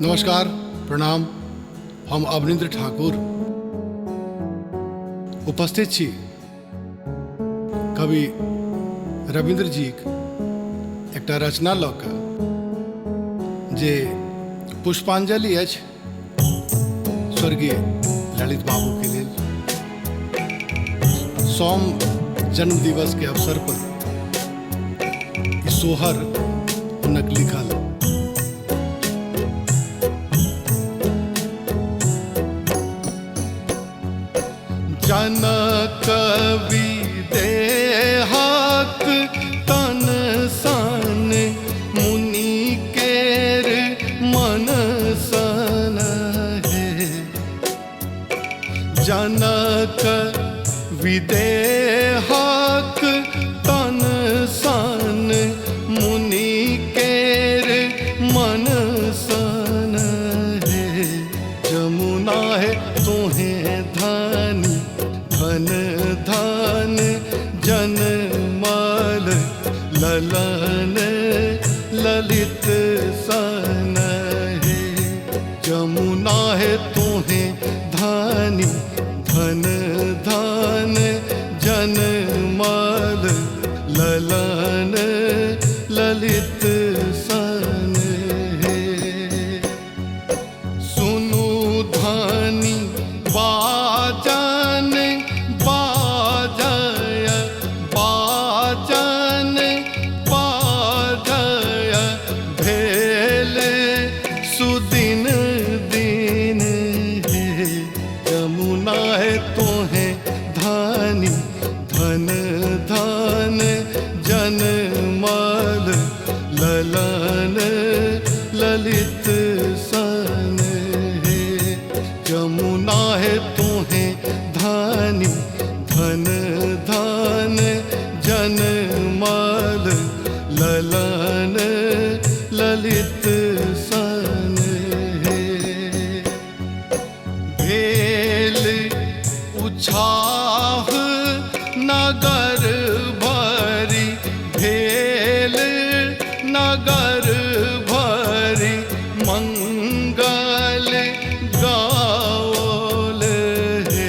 नमस्कार, प्रणाम। हम अवनीन्द्र ठाकुर उपस्थित छी कवि रविन्द्र जीक एकटा रचना लऽ कऽ जे पुष्पांजलि अछि स्वर्गीय ललित बाबूके लेल। सोम जन्मदिवस के अवसर पर ई सोहर हुनक लिखल। जनक विदेहक तन सन मुनि केर मन सन हे। जनक विदेहक तन सन मुनि केर मन सन हे। जमुना है तोहें धानी धन धन जनमल ललन ललित सन हे। जमुना है तोहें धानी धन धन जनमल ललन ललित सन हे। सुनु धानी बाजन बाजय बाजन बाजय भेल सुदिन दिन हे। यमुना है तोहें धानी धन धन जनमल ललन ललित सन हे। यमुना है तोहें धानी धन धन जनमल ललन ललित सन हे। भेल उछाह नगर भरी भेल नगर भरी मंगल गाओल हे।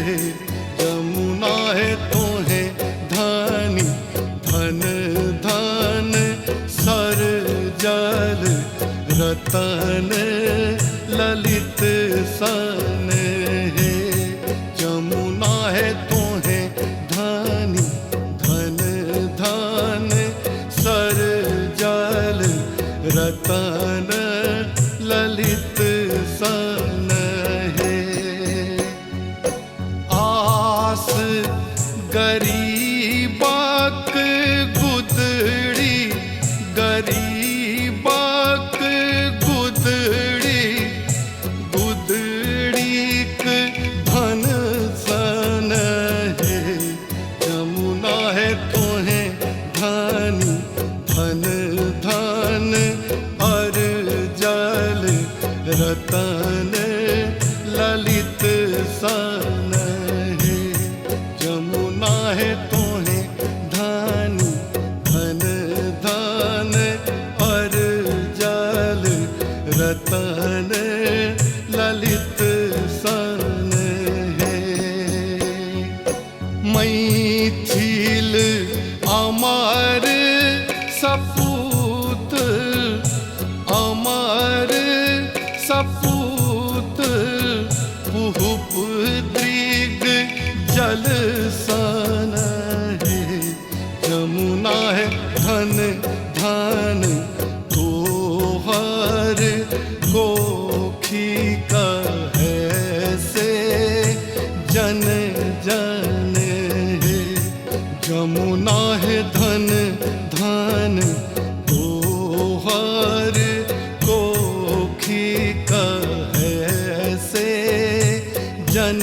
यमुना है तोहें धानी धन धन सर जल रतन ललित सन हे। यमुना है तोहें धानी धन धन सर जल रतन ललित सन हे। आस गरीबक गुदड़ी गरीबक गुदड़ी गुदड़ीक धन सन हे। यमुना है तोहें धानी धन धन अर जल रतन ललित सन हे। यमुना है तोहें धानी धन धन अर जल रतन ललित सन हे। मैथिल अमर सपूत अमर सपूत पुहुप दृग जल सन हे। यमुना है धन धन तोहर गोखी कहे से जन जन हे। यमुना है धन धन तोहर गोखी कहे से जन